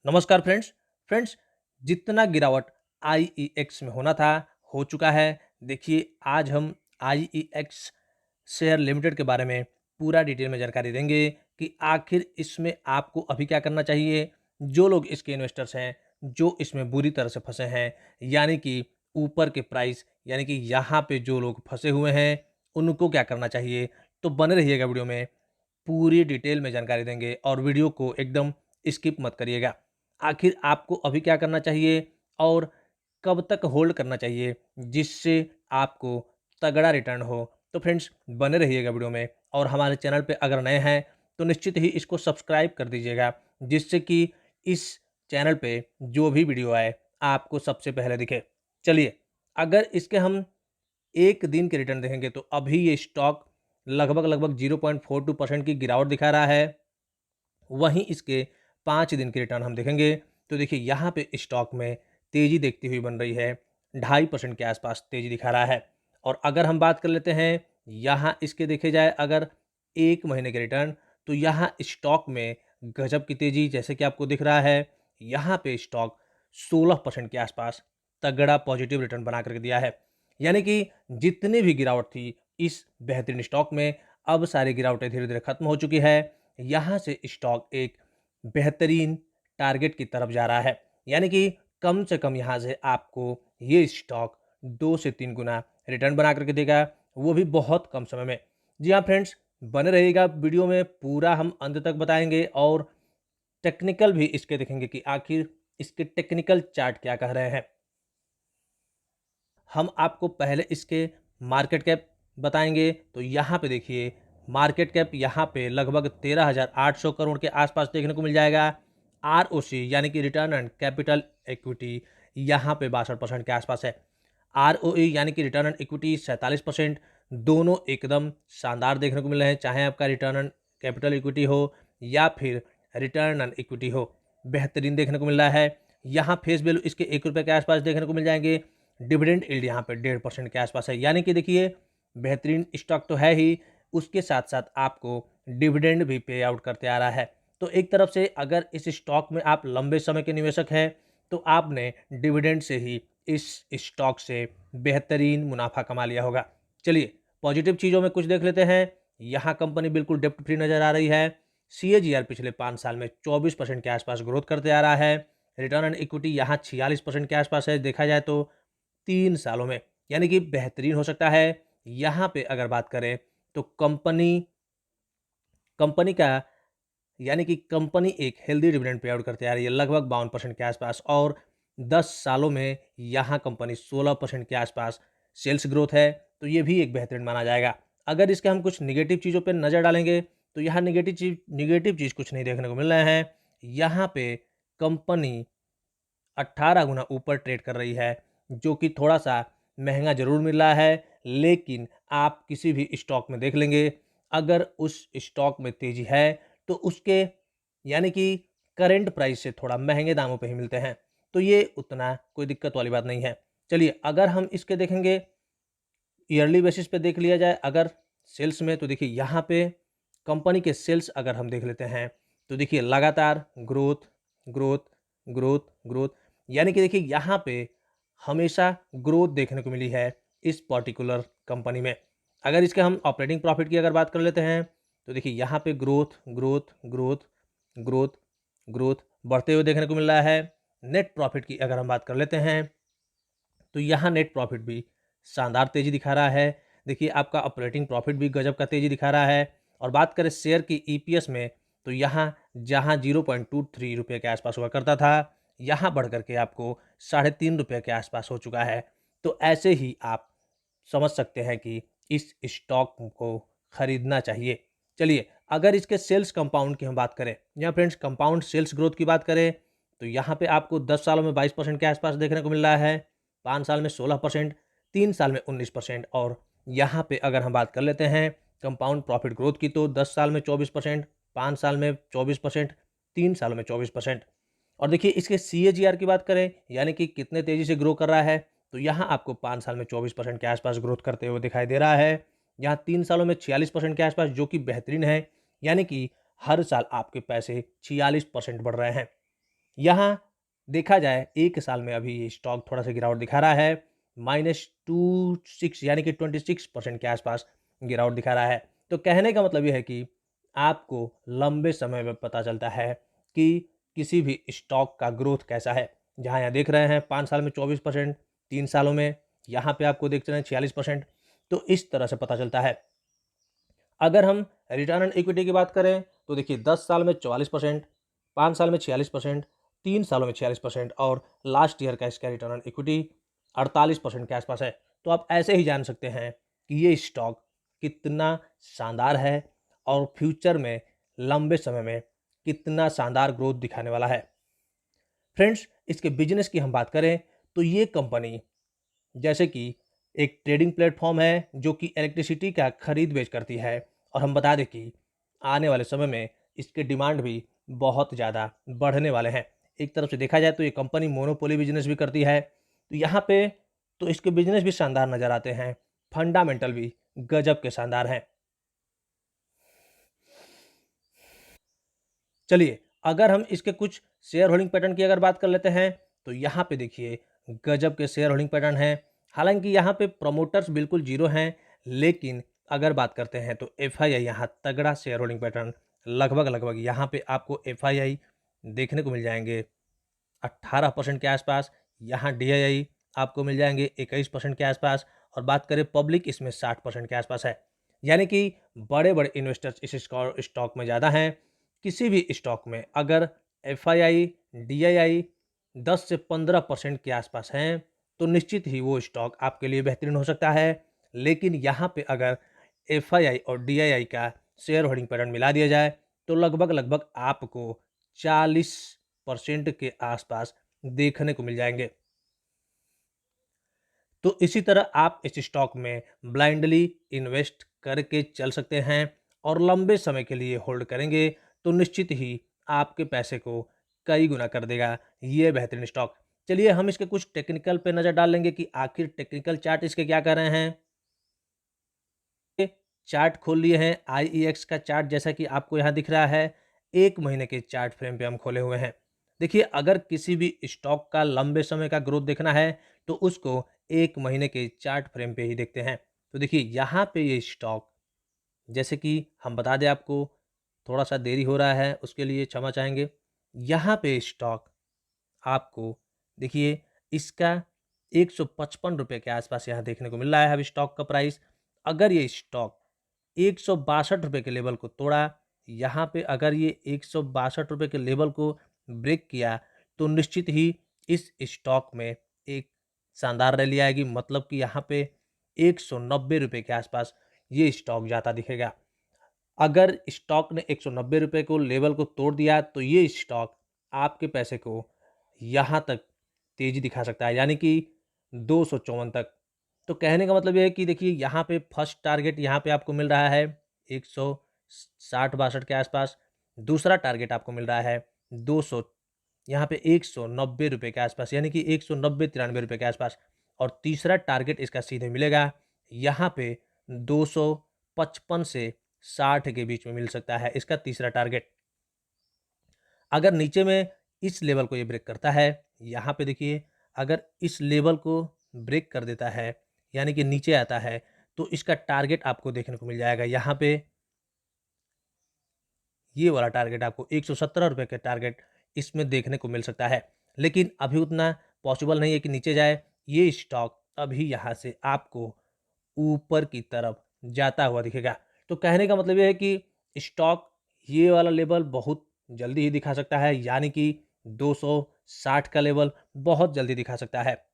नमस्कार friends. Friends, जितना गिरावट आईईएक्स में होना था हो चुका है। देखिए, आज हम आईईएक्स शेयर लिमिटेड के बारे में पूरा डिटेल में जानकारी देंगे कि आखिर इसमें आपको अभी क्या करना चाहिए। जो लोग इसके इन्वेस्टर्स हैं, जो इसमें बुरी तरह से फंसे हैं, यानी कि ऊपर के प्राइस, यानी कि यहाँ पे जो लोग फंसे हुए हैं उनको क्या करना चाहिए। तो बने रहिएगा, वीडियो में पूरी डिटेल में जानकारी देंगे और वीडियो को एकदम स्किप मत करिएगा। आखिर आपको अभी क्या करना चाहिए और कब तक होल्ड करना चाहिए जिससे आपको तगड़ा रिटर्न हो। तो फ्रेंड्स, बने रहिएगा वीडियो में और हमारे चैनल पे अगर नए हैं तो निश्चित ही इसको सब्सक्राइब कर दीजिएगा, जिससे कि इस चैनल पे जो भी वीडियो आए आपको सबसे पहले दिखे। चलिए, अगर इसके हम एक दिन के रिटर्न देखेंगे तो अभी ये स्टॉक लगभग 0.42% की गिरावट दिखा रहा है। वहीं इसके 5 दिन के रिटर्न हम देखेंगे तो देखिए, यहाँ पे स्टॉक में तेज़ी देखती हुई बन रही है। 2.5% के आसपास तेज़ी दिखा रहा है। और अगर हम बात कर लेते हैं यहाँ इसके देखे जाए अगर 1 महीने के रिटर्न, तो यहाँ स्टॉक में गजब की तेज़ी जैसे कि आपको दिख रहा है। यहाँ पे स्टॉक 16% के आसपास तगड़ा पॉजिटिव रिटर्न बना करके दिया है। यानी कि जितनी भी गिरावट थी इस बेहतरीन स्टॉक में, अब सारी गिरावटें धीरे-धीरे खत्म हो चुकी है। यहाँ से स्टॉक एक बेहतरीन टारगेट की तरफ जा रहा है। यानी कि कम से कम यहाँ से आपको ये स्टॉक 2 से 3 गुना रिटर्न बना करके देगा, वो भी बहुत कम समय में। जी हाँ फ्रेंड्स, बने रहिएगा वीडियो में, पूरा हम अंत तक बताएँगे और टेक्निकल भी इसके देखेंगे कि आखिर इसके टेक्निकल चार्ट क्या कह रहे हैं। हम आपको पहले इसके मार्केट कैप बताएँगे, तो यहाँ पे देखिए, मार्केट कैप यहाँ पे लगभग 13,800 करोड़ के आसपास देखने को मिल जाएगा। आरओसी यानी कि रिटर्न ऑन कैपिटल इक्विटी यहाँ पे 62% के आसपास है। आरओई यानी कि रिटर्न ऑन इक्विटी 47%। दोनों एकदम शानदार देखने को मिल रहे हैं, चाहे आपका रिटर्न ऑन कैपिटल इक्विटी हो या फिर रिटर्न ऑन इक्विटी हो, बेहतरीन देखने को मिल रहा है। यहाँ फेस वैल्यू इसके ₹1 के आसपास देखने को मिल जाएंगे। डिविडेंड यील्ड यहाँ पे 1.5% के आसपास है। यानी कि देखिए, बेहतरीन स्टॉक तो है ही, उसके साथ साथ आपको डिविडेंड भी पे आउट करते आ रहा है। तो एक तरफ से अगर इस स्टॉक में आप लंबे समय के निवेशक हैं तो आपने डिविडेंड से ही इस स्टॉक से बेहतरीन मुनाफा कमा लिया होगा। चलिए, पॉजिटिव चीज़ों में कुछ देख लेते हैं। यहाँ कंपनी बिल्कुल डेप्ट फ्री नज़र आ रही है। सीएजीआर पिछले 5 साल में 24% के आसपास ग्रोथ करते आ रहा है। रिटर्न ऑन इक्विटी यहाँ 46% के आसपास है देखा जाए तो 3 सालों में, यानी कि बेहतरीन हो सकता है। यहाँ पे अगर बात करें तो कंपनी कंपनी का यानी कि कंपनी एक हेल्दी डिविडेंड पे आउट करते आ रही है लगभग 52% के आसपास, और 10 सालों में यहाँ कंपनी 16% के आसपास सेल्स ग्रोथ है। तो ये भी एक बेहतरीन माना जाएगा। अगर इसके हम कुछ निगेटिव चीज़ों पे नज़र डालेंगे तो यहाँ निगेटिव चीज़ कुछ नहीं देखने को मिल रहे हैं। यहाँ पे कंपनी 18 गुना ऊपर ट्रेड कर रही है, जो कि थोड़ा-सा महँगा ज़रूर मिल रहा है, लेकिन आप किसी भी स्टॉक में देख लेंगे, अगर उस स्टॉक में तेज़ी है, तो उसके यानी कि करंट प्राइस से थोड़ा महँगे दामों पे ही मिलते हैं। तो ये उतना कोई दिक्कत वाली बात नहीं है। चलिए, अगर हम इसके देखेंगे ईयरली बेसिस पे देख लिया जाए अगर सेल्स में, तो देखिए यहाँ पे कंपनी के सेल्स अगर हम देख लेते हैं, तो देखिए लगातार ग्रोथ, ग्रोथ, ग्रोथ, ग्रोथ, यानी कि देखिए यहाँ पे हमेशा ग्रोथ देखने को मिली है इस पर्टिकुलर कंपनी में। अगर इसके हम ऑपरेटिंग प्रॉफिट की अगर बात कर लेते हैं, तो देखिए यहाँ पे growth, growth, growth, growth, growth बढ़ते हुए देखने को मिल रहा है। नेट प्रॉफिट की अगर हम बात कर लेते हैं, तो यहाँ नेट प्रॉफिट भी शानदार तेज़ी दिखा रहा है। देखिए, आपका ऑपरेटिंग प्रॉफिट भी गजब का तेज़ी दिखा रहा है। और बात करें शेयर की ईपीएस में, तो यहाँ जहाँ ₹0.23 के आसपास हुआ करता था, यहाँ बढ़ कर के आपको ₹3.5 के आसपास हो चुका है। तो ऐसे ही आप समझ सकते हैं कि इस स्टॉक को खरीदना चाहिए। चलिए, अगर इसके सेल्स कंपाउंड की हम बात करें या फ्रेंड्स कंपाउंड सेल्स ग्रोथ की बात करें, तो यहाँ पे आपको 10 सालों में 22% के आसपास देखने को मिल रहा है, 5 साल में 16%, 3 साल में 19%, और यहाँ पे अगर हम बात कर लेते हैं कंपाउंड प्रॉफिट ग्रोथ की, तो 10 साल में 24%, 5 साल में 24%, 3 सालों में 24%। और देखिए, इसके सीएजीआर की बात करें यानी कि कितने तेज़ी से ग्रो कर रहा है, तो यहाँ आपको 5 साल में 24% के आसपास ग्रोथ करते हुए दिखाई दे रहा है। यहाँ 3 सालों में 46% के आसपास, जो कि बेहतरीन है। यानी कि हर साल आपके पैसे 46% बढ़ रहे हैं। यहाँ देखा जाए 1 साल में अभी ये स्टॉक थोड़ा-सा गिरावट दिखा रहा है, -26 यानी कि 26% के आसपास गिरावट दिखा रहा है। तो कहने का मतलब ये है कि आपको लंबे समय में पता चलता है कि किसी भी स्टॉक का ग्रोथ कैसा है। जहाँ यहाँ देख रहे हैं 5 साल में 24%, 3 सालों में यहाँ पे आपको देख रहे हैं 46%। तो इस तरह से पता चलता है। अगर हम रिटर्न ऑन इक्विटी की बात करें तो देखिए 10 साल में 44%, 5 साल में 46%, 3 सालों में 46% और लास्ट ईयर का इसका रिटर्न ऑन इक्विटी 48% के आसपास है। तो आप ऐसे ही जान सकते हैं कि ये स्टॉक कितना शानदार है और फ्यूचर में लंबे समय में कितना शानदार ग्रोथ दिखाने वाला है। फ्रेंड्स, इसके बिजनेस की हम बात करें तो ये कंपनी जैसे कि एक ट्रेडिंग प्लेटफॉर्म है जो कि इलेक्ट्रिसिटी का खरीद बेच करती है और हम बता दें कि आने वाले समय में इसके डिमांड भी बहुत ज़्यादा बढ़ने वाले हैं। एक तरफ से देखा जाए तो ये कंपनी मोनोपोली बिजनेस भी करती है। तो यहाँ पे तो इसके बिजनेस भी शानदार नज़र आते हैं, फंडामेंटल भी गजब के शानदार हैं। चलिए, अगर हम इसके कुछ शेयर होल्डिंग पैटर्न की अगर बात कर लेते हैं, तो यहाँ पे देखिए गजब के शेयर होल्डिंग पैटर्न हैं। हालाँकि यहाँ पे प्रमोटर्स बिल्कुल ज़ीरो हैं, लेकिन अगर बात करते हैं तो एफआईआई यहाँ तगड़ा शेयर होल्डिंग पैटर्न लगभग यहाँ पे आपको एफआईआई देखने को मिल जाएँगे 18% के आसपास, यहाँ डीआईआई आपको मिल जाएँगे 21% के आसपास और बात करें पब्लिक इसमें 60% के आसपास है। यानी कि बड़े-बड़े इन्वेस्टर्स इस स्टॉक में ज़्यादा हैं। किसी भी स्टॉक में अगर एफआईआई, डीआईआई 10 से 15% के आसपास हैं, तो निश्चित ही वो स्टॉक आपके लिए बेहतरीन हो सकता है। लेकिन यहाँ पे अगर एफआईआई और डीआईआई का शेयर होल्डिंग पैटर्न मिला दिया जाए, तो लगभग आपको 40% के आसपास देखने को मिल जाएँगे। तो इसी तरह आप इस स्टॉक में ब्लाइंडली इन्वेस्ट करके चल सकते हैं और लंबे समय के लिए होल्ड करेंगे तो निश्चित ही आपके पैसे को कई गुना कर देगा ये बेहतरीन स्टॉक। चलिए हम इसके कुछ टेक्निकल पे नज़र डाल लेंगे कि आखिर टेक्निकल चार्ट इसके क्या कर रहे हैं। चार्ट खोल लिए हैं, आईईएक्स का चार्ट जैसा कि आपको यहाँ दिख रहा है, 1 महीने के चार्ट फ्रेम पे हम खोले हुए हैं। देखिए, अगर किसी भी स्टॉक का लंबे समय का ग्रोथ देखना है, तो उसको 1 महीने के चार्ट फ्रेम पे ही देखते हैं। तो देखिए, यहाँ पे ये स्टॉक जैसे कि हम बता दें आपको, थोड़ा-सा देरी हो रहा है, उसके लिए क्षमा चाहेंगे। यहाँ पे स्टॉक आपको देखिए, इसका ₹155 के आसपास यहाँ देखने को मिल रहा है अभी स्टॉक का प्राइस। अगर ये स्टॉक ₹162 के लेवल को तोड़ा, यहाँ पे अगर ये ₹162 के लेवल को ब्रेक किया, तो निश्चित ही इस स्टॉक में एक शानदार रैली आएगी। मतलब कि यहाँ पे ₹190 के आसपास ये स्टॉक जाता दिखेगा। अगर स्टॉक ने ₹190 को लेवल को तोड़ दिया, तो ये स्टॉक आपके पैसे को यहाँ तक तेज़ी दिखा सकता है, यानी कि 254 तक। तो कहने का मतलब ये है कि देखिए यहाँ पे फर्स्ट टारगेट यहाँ पे आपको मिल रहा है 160-62 के आसपास। दूसरा टारगेट आपको मिल रहा है 200 यहाँ पे ₹190 के आसपास, यानी कि 190-93 के आसपास। और तीसरा टारगेट इसका सीधे मिलेगा यहाँ पे 255 से 60 के बीच में मिल सकता है इसका तीसरा टारगेट। अगर नीचे में इस लेवल को ये ब्रेक करता है, यहाँ पे देखिए अगर इस लेवल को ब्रेक कर देता है, यानी कि नीचे आता है, तो इसका टारगेट आपको देखने को मिल जाएगा यहाँ पे, ये वाला टारगेट आपको ₹117 का टारगेट इसमें देखने को मिल सकता है। लेकिन अभी उतना पॉसिबल नहीं है कि नीचे जाए, ये स्टॉक अभी यहाँ से आपको ऊपर की तरफ जाता हुआ दिखेगा। तो कहने का मतलब ये है कि स्टॉक ये वाला लेवल बहुत जल्दी ही दिखा सकता है, यानी कि 260 का लेवल बहुत जल्दी दिखा सकता है।